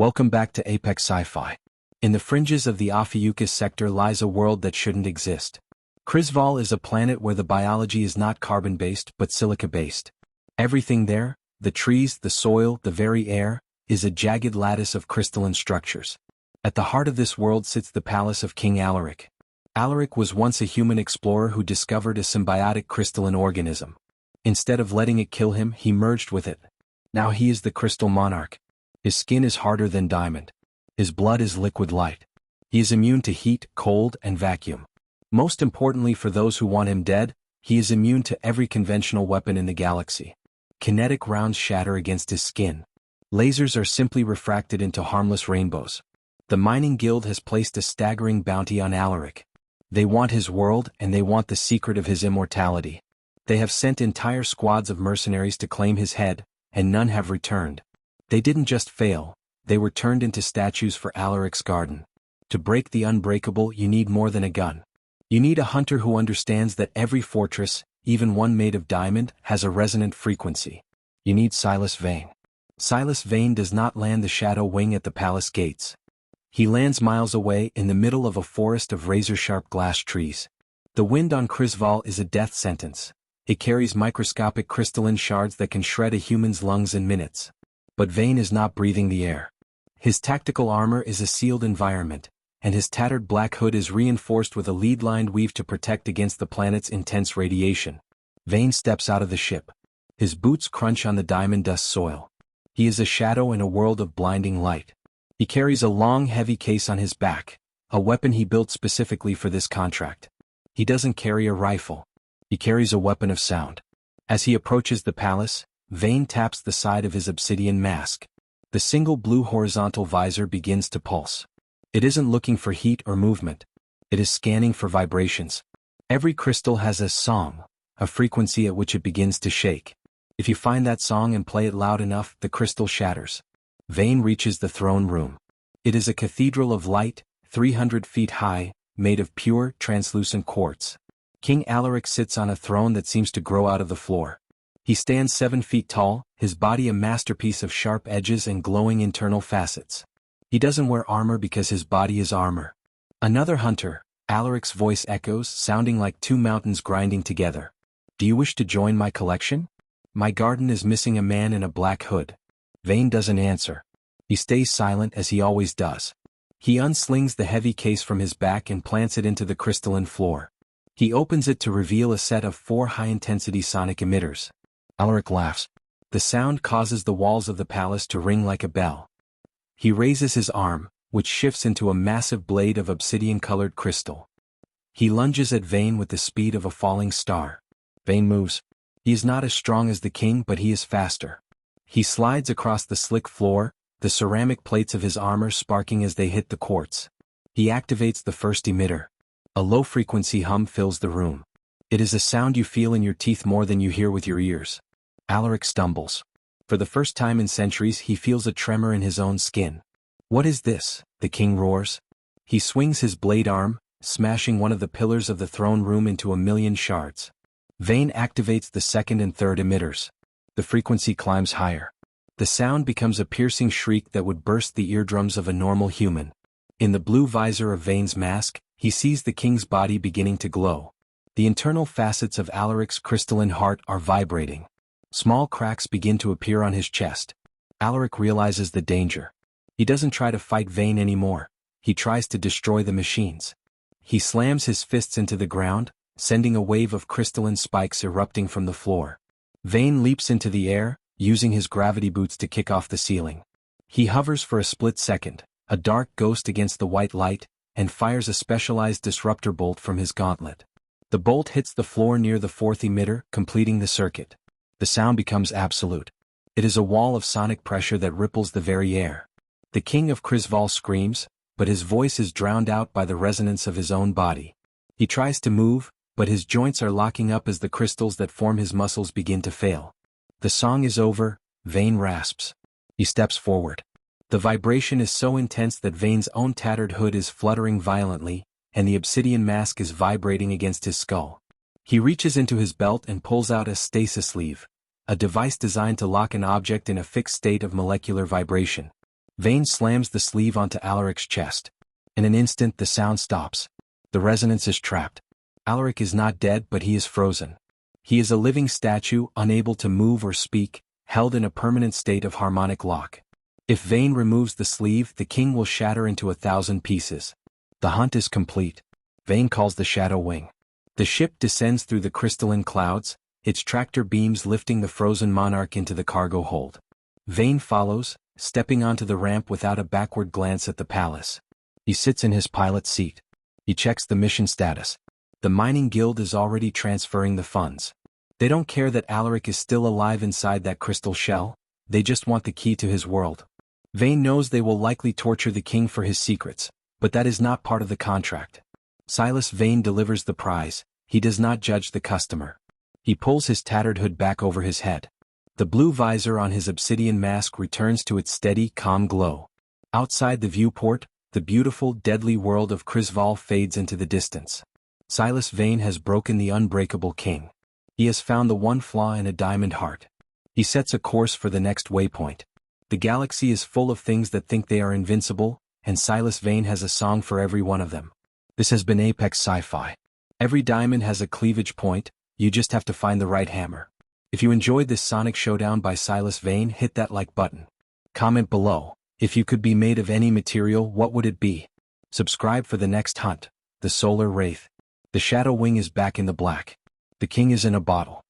Welcome back to Apex Sci-Fi. In the fringes of the Ophiuchus sector lies a world that shouldn't exist. Crisval is a planet where the biology is not carbon-based but silica-based. Everything there, the trees, the soil, the very air, is a jagged lattice of crystalline structures. At the heart of this world sits the palace of King Alaric. Alaric was once a human explorer who discovered a symbiotic crystalline organism. Instead of letting it kill him, he merged with it. Now he is the Crystal Monarch. His skin is harder than diamond. His blood is liquid light. He is immune to heat, cold, and vacuum. Most importantly for those who want him dead, he is immune to every conventional weapon in the galaxy. Kinetic rounds shatter against his skin. Lasers are simply refracted into harmless rainbows. The Mining Guild has placed a staggering bounty on Alaric. They want his world and they want the secret of his immortality. They have sent entire squads of mercenaries to claim his head, and none have returned. They didn't just fail, they were turned into statues for Alaric's garden. To break the unbreakable, you need more than a gun. You need a hunter who understands that every fortress, even one made of diamond, has a resonant frequency. You need Silas Vane. Silas Vane does not land the Shadow Wing at the palace gates. He lands miles away in the middle of a forest of razor-sharp glass trees. The wind on Crisval is a death sentence. It carries microscopic crystalline shards that can shred a human's lungs in minutes. But Vane is not breathing the air. His tactical armor is a sealed environment, and his tattered black hood is reinforced with a lead-lined weave to protect against the planet's intense radiation. Vane steps out of the ship. His boots crunch on the diamond dust soil. He is a shadow in a world of blinding light. He carries a long, heavy case on his back, a weapon he built specifically for this contract. He doesn't carry a rifle. He carries a weapon of sound. As he approaches the palace, Vane taps the side of his obsidian mask. The single blue horizontal visor begins to pulse. It isn't looking for heat or movement. It is scanning for vibrations. Every crystal has a song, a frequency at which it begins to shake. If you find that song and play it loud enough, the crystal shatters. Vane reaches the throne room. It is a cathedral of light, 300 feet high, made of pure, translucent quartz. King Alaric sits on a throne that seems to grow out of the floor. He stands 7 feet tall, his body a masterpiece of sharp edges and glowing internal facets. He doesn't wear armor because his body is armor. Another hunter, Alaric's voice echoes, sounding like two mountains grinding together. Do you wish to join my collection? My garden is missing a man in a black hood. Vane doesn't answer. He stays silent as he always does. He unslings the heavy case from his back and plants it into the crystalline floor. He opens it to reveal a set of 4 high-intensity sonic emitters. Alaric laughs. The sound causes the walls of the palace to ring like a bell. He raises his arm, which shifts into a massive blade of obsidian-colored crystal. He lunges at Vane with the speed of a falling star. Vane moves. He is not as strong as the king, but he is faster. He slides across the slick floor, the ceramic plates of his armor sparking as they hit the quartz. He activates the first emitter. A low-frequency hum fills the room. It is a sound you feel in your teeth more than you hear with your ears. Alaric stumbles. For the first time in centuries he feels a tremor in his own skin. What is this? The king roars. He swings his blade arm, smashing one of the pillars of the throne room into a million shards. Vane activates the second and third emitters. The frequency climbs higher. The sound becomes a piercing shriek that would burst the eardrums of a normal human. In the blue visor of Vane's mask, he sees the king's body beginning to glow. The internal facets of Alaric's crystalline heart are vibrating. Small cracks begin to appear on his chest. Alaric realizes the danger. He doesn't try to fight Vane anymore. He tries to destroy the machines. He slams his fists into the ground, sending a wave of crystalline spikes erupting from the floor. Vane leaps into the air, using his gravity boots to kick off the ceiling. He hovers for a split second, a dark ghost against the white light, and fires a specialized disruptor bolt from his gauntlet. The bolt hits the floor near the 4th emitter, completing the circuit. The sound becomes absolute. It is a wall of sonic pressure that ripples the very air. The king of Crisval screams, but his voice is drowned out by the resonance of his own body. He tries to move, but his joints are locking up as the crystals that form his muscles begin to fail. The song is over, Vane rasps. He steps forward. The vibration is so intense that Vane's own tattered hood is fluttering violently, and the obsidian mask is vibrating against his skull. He reaches into his belt and pulls out a stasis sleeve, a device designed to lock an object in a fixed state of molecular vibration. Vayne slams the sleeve onto Alaric's chest. In an instant the sound stops. The resonance is trapped. Alaric is not dead, but he is frozen. He is a living statue, unable to move or speak, held in a permanent state of harmonic lock. If Vayne removes the sleeve, the king will shatter into 1,000 pieces. The hunt is complete. Vayne calls the Shadow Wing. The ship descends through the crystalline clouds, its tractor beams lifting the frozen Monarch into the cargo hold. Vayne follows, stepping onto the ramp without a backward glance at the palace. He sits in his pilot's seat. He checks the mission status. The mining guild is already transferring the funds. They don't care that Alaric is still alive inside that crystal shell, they just want the key to his world. Vayne knows they will likely torture the king for his secrets, but that is not part of the contract. Silas Vayne delivers the prize. He does not judge the customer. He pulls his tattered hood back over his head. The blue visor on his obsidian mask returns to its steady, calm glow. Outside the viewport, the beautiful, deadly world of Crisval fades into the distance. Silas Vayne has broken the unbreakable king. He has found the one flaw in a diamond heart. He sets a course for the next waypoint. The galaxy is full of things that think they are invincible, and Silas Vayne has a song for every one of them. This has been Apex Sci-Fi. Every diamond has a cleavage point, you just have to find the right hammer. If you enjoyed this sonic showdown by Silas Vayne, hit that like button. Comment below, if you could be made of any material, what would it be? Subscribe for the next hunt, the Solar Wraith. The Shadow Wing is back in the black. The king is in a bottle.